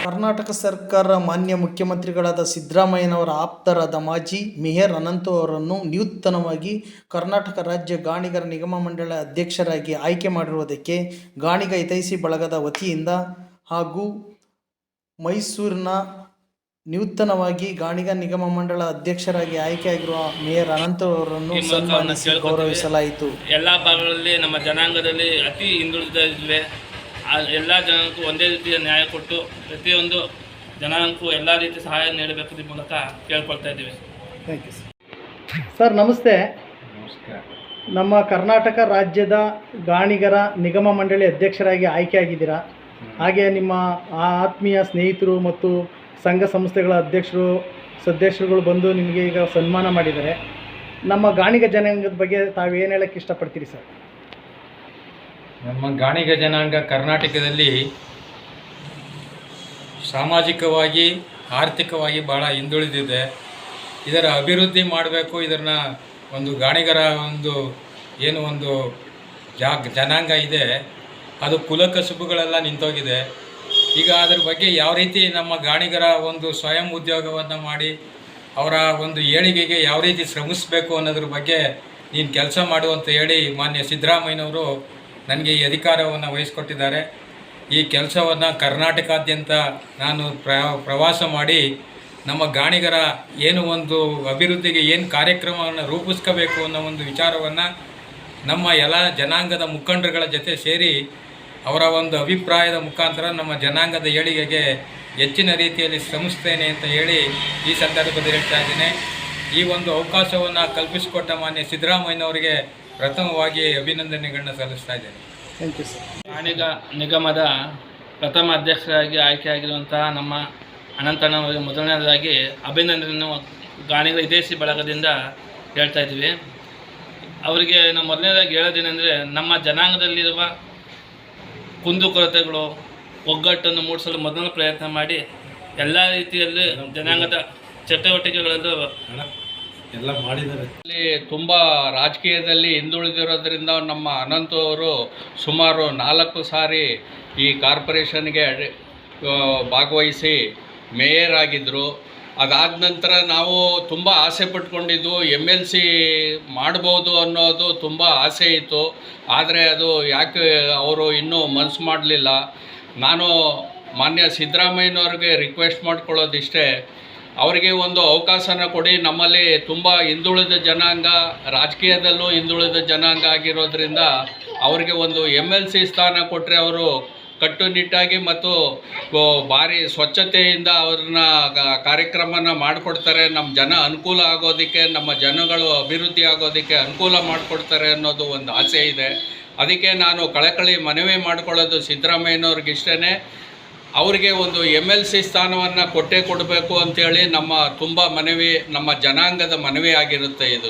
ಕರ್ನಾಟಕ ಸರ್ಕಾರ ಮಾನ್ಯ ಮುಖ್ಯಮಂತ್ರಿಗಳಾದ ಸಿದ್ದರಾಮಯ್ಯನವರ ಆಪ್ತರಾದ ಮಾಜಿ ಮೇಯರ್ ಅನಂತು ಅವರನ್ನು ನೂತನವಾಗಿ ಕರ್ನಾಟಕ ರಾಜ್ಯ ಗಾಣಿಗರ ನಿಗಮ ಮಂಡಳ ಅಧ್ಯಕ್ಷರಾಗಿ ಆಯ್ಕೆ ಮಾಡಿರುವುದಕ್ಕೆ ಗಾಣಿಗ ಹಿತೈಷಿ ಬಳಗದ ವತಿಯಿಂದ ಹಾಗೂ ಮೈಸೂರಿನ ನೂತನವಾಗಿ ಗಾಣಿಗ ನಿಗಮ ಮಂಡಳ ಅಧ್ಯಕ್ಷರಾಗಿ ಆಯ್ಕೆಯಾಗಿರುವ ಮೇಯರ್ ಅನಂತು ಅವರನ್ನು ಸನ್ಮಾನಿಸಿ ಗೌರವಿಸಲಾಯಿತು. ಎಲ್ಲ ಭಾಗಗಳಲ್ಲಿ ನಮ್ಮ ಜನಾಂಗದಲ್ಲಿ ಅತಿ ಹಿಂದುಳಿದಿವೆ. ಎಲ್ಲ ಜನಕ್ಕೂ ಒಂದೇ ರೀತಿಯ ನ್ಯಾಯ ಕೊಟ್ಟು ಪ್ರತಿಯೊಂದು ಜನಾಂಗಕ್ಕೂ ಎಲ್ಲ ರೀತಿ ಸಹಾಯ ನೀಡಬೇಕು ಈ ಮೂಲಕ ಕೇಳ್ಕೊಳ್ತಾ ಇದ್ದೀವಿ. Thank you sir. ನಮಸ್ತೆ. ನಮಸ್ಕಾರ. ನಮ್ಮ ಕರ್ನಾಟಕ ರಾಜ್ಯದ ಗಾಣಿಗರ ನಿಗಮ ಮಂಡಳಿ ಅಧ್ಯಕ್ಷರಾಗಿ ಆಯ್ಕೆಯಾಗಿದ್ದೀರಾ. ಹಾಗೆ ನಿಮ್ಮ ಆತ್ಮೀಯ ಸ್ನೇಹಿತರು ಮತ್ತು ಸಂಘ ಸಂಸ್ಥೆಗಳ ಸದಸ್ಯರುಗಳು ಬಂದು ನಿಮಗೆ ಈಗ ಸನ್ಮಾನ ಮಾಡಿದ್ದಾರೆ. ನಮ್ಮ ಗಾಣಿಗ ಜನಾಂಗದ ಬಗ್ಗೆ ತಾವು ಏನು ಹೇಳೋಕ್ಕೆ ಇಷ್ಟಪಡ್ತೀರಿ ಸರ್? ನಮ್ಮ ಗಾಣಿಗ ಜನಾಂಗ ಕರ್ನಾಟಕದಲ್ಲಿ ಸಾಮಾಜಿಕವಾಗಿ ಆರ್ಥಿಕವಾಗಿ ಭಾಳ ಹಿಂದುಳಿದಿದೆ. ಇದರ ಅಭಿವೃದ್ಧಿ ಮಾಡಬೇಕು. ಇದನ್ನು ಒಂದು ಗಾಣಿಗರ ಒಂದು ಜನಾಂಗ ಇದೆ, ಅದು ಕುಲಕಸುಬುಗಳೆಲ್ಲ ನಿಂತೋಗಿದೆ. ಈಗ ಅದರ ಬಗ್ಗೆ ಯಾವ ರೀತಿ ನಮ್ಮ ಗಾಣಿಗರ ಒಂದು ಸ್ವಯಂ ಉದ್ಯೋಗವನ್ನು ಮಾಡಿ ಅವರ ಒಂದು ಏಳಿಗೆಗೆ ಯಾವ ರೀತಿ ಶ್ರಮಿಸಬೇಕು ಅನ್ನೋದ್ರ ಬಗ್ಗೆ ನೀನು ಕೆಲಸ ಮಾಡು ಅಂತ ಹೇಳಿ ಮಾನ್ಯ ಸಿದ್ದರಾಮಯ್ಯನವರು ನನಗೆ ಈ ಅಧಿಕಾರವನ್ನು ವಹಿಸ್ಕೊಟ್ಟಿದ್ದಾರೆ. ಈ ಕೆಲಸವನ್ನು ಕರ್ನಾಟಕಾದ್ಯಂತ ನಾನು ಪ್ರವಾಸ ಮಾಡಿ ನಮ್ಮ ಗಾಣಿಗರ ಏನು ಒಂದು ಅಭಿವೃದ್ಧಿಗೆ ಏನು ಕಾರ್ಯಕ್ರಮವನ್ನು ರೂಪಿಸ್ಕೋಬೇಕು ಅನ್ನೋ ಒಂದು ವಿಚಾರವನ್ನು ನಮ್ಮ ಎಲ್ಲ ಜನಾಂಗದ ಮುಖಂಡರುಗಳ ಜೊತೆ ಸೇರಿ ಅವರ ಒಂದು ಅಭಿಪ್ರಾಯದ ಮುಖಾಂತರ ನಮ್ಮ ಜನಾಂಗದ ಏಳಿಗೆಗೆ ಹೆಚ್ಚಿನ ರೀತಿಯಲ್ಲಿ ಶ್ರಮಿಸ್ತೇನೆ ಅಂತ ಹೇಳಿ ಈ ಸಂದರ್ಭದಲ್ಲಿ ಹೇಳ್ತಾ ಇದ್ದೇನೆ. ಈ ಒಂದು ಅವಕಾಶವನ್ನು ಕಲ್ಪಿಸಿಕೊಟ್ಟ ಮಾನ್ಯ ಸಿದ್ದರಾಮಯ್ಯನವರಿಗೆ ಪ್ರಥಮವಾಗಿ ಅಭಿನಂದನೆಗಳನ್ನ ಸಲ್ಲಿಸ್ತಾ ಇದ್ದೇನೆ. Thank you sir. ಗಾಣಿಗ ನಿಗಮದ ಪ್ರಥಮ ಅಧ್ಯಕ್ಷರಾಗಿ ಆಯ್ಕೆಯಾಗಿರುವಂತಹ ನಮ್ಮ ಅನಂತಣ್ಣವರಿಗೆ ಮೊದಲನೇದಾಗಿ ಅಭಿನಂದನೆಯನ್ನು ಗಾಣಿಗ ಹಿತೈಷಿ ಬಳಗದಿಂದ ಹೇಳ್ತಾ ಇದ್ದೀವಿ. ಅವರಿಗೆ ನಾವು ಮೊದಲನೇದಾಗಿ ಹೇಳೋದೇನೆಂದರೆ, ನಮ್ಮ ಜನಾಂಗದಲ್ಲಿರುವ ಕುಂದುಕೊರತೆಗಳು ಒಗ್ಗಟ್ಟನ್ನು ಮೂಡಿಸಲು ಮೊದಲ ಪ್ರಯತ್ನ ಮಾಡಿ ಎಲ್ಲ ರೀತಿಯಲ್ಲಿ ಜನಾಂಗದ ಚಟುವಟಿಕೆಗಳಲ್ಲೂ ಎಲ್ಲ ಮಾಡಿದ್ದಾರೆ. ಇಲ್ಲಿ ತುಂಬ ರಾಜಕೀಯದಲ್ಲಿ ಹಿಂದುಳಿದಿರೋದ್ರಿಂದ ನಮ್ಮ ಅನಂತು ಅವರು ಸುಮಾರು 4 ಸಾರಿ ಈ ಕಾರ್ಪೊರೇಷನ್ಗೆ ಭಾಗವಹಿಸಿ ಮೇಯರ್ ಆಗಿದ್ದರು. ಅದಾದ ನಂತರ ನಾವು ತುಂಬ ಆಸೆ ಪಟ್ಕೊಂಡಿದ್ದು MLC ಮಾಡ್ಬೋದು ಅನ್ನೋದು ತುಂಬ ಆಸೆ ಇತ್ತು. ಆದರೆ ಅದು ಯಾಕೆ ಅವರು ಇನ್ನೂ ಮನಸ್ಸು ಮಾಡಲಿಲ್ಲ. ನಾನು ಮಾನ್ಯ ಸಿದ್ದರಾಮಯ್ಯನವ್ರಿಗೆ ರಿಕ್ವೆಸ್ಟ್ ಮಾಡ್ಕೊಳ್ಳೋದಿಷ್ಟೇ, ಅವರಿಗೆ ಒಂದು ಅವಕಾಶನ ಕೊಡಿ. ನಮ್ಮಲ್ಲಿ ತುಂಬ ಹಿಂದುಳಿದ ಜನಾಂಗ, ರಾಜಕೀಯದಲ್ಲೂ ಹಿಂದುಳಿದ ಜನಾಂಗ ಆಗಿರೋದ್ರಿಂದ ಅವರಿಗೆ ಒಂದು MLC ಸ್ಥಾನ ಕೊಟ್ಟರೆ ಅವರು ಕಟ್ಟುನಿಟ್ಟಾಗಿ ಮತ್ತು ಭಾರಿ ಸ್ವಚ್ಛತೆಯಿಂದ ಅವ್ರನ್ನ ಕಾರ್ಯಕ್ರಮನ ಮಾಡಿಕೊಡ್ತಾರೆ. ನಮ್ಮ ಜನ ಅನುಕೂಲ ಆಗೋದಕ್ಕೆ, ನಮ್ಮ ಜನಗಳು ಅಭಿವೃದ್ಧಿ ಆಗೋದಕ್ಕೆ ಅನುಕೂಲ ಮಾಡಿಕೊಡ್ತಾರೆ ಅನ್ನೋದು ಒಂದು ಆಸೆ ಇದೆ. ಅದಕ್ಕೆ ನಾನು ಕಳಕಳಿ ಮನವಿ ಮಾಡ್ಕೊಳ್ಳೋದು ಸಿದ್ದರಾಮಯ್ಯನವ್ರಿಗಿಷ್ಟೇ, ಅವರಿಗೆ ಒಂದು MLC ಸ್ಥಾನವನ್ನು ಕೊಡಬೇಕು ಅಂಥೇಳಿ ನಮ್ಮ ತುಂಬ ಮನವಿ, ನಮ್ಮ ಜನಾಂಗದ ಮನವಿ ಆಗಿರುತ್ತೆ ಇದು.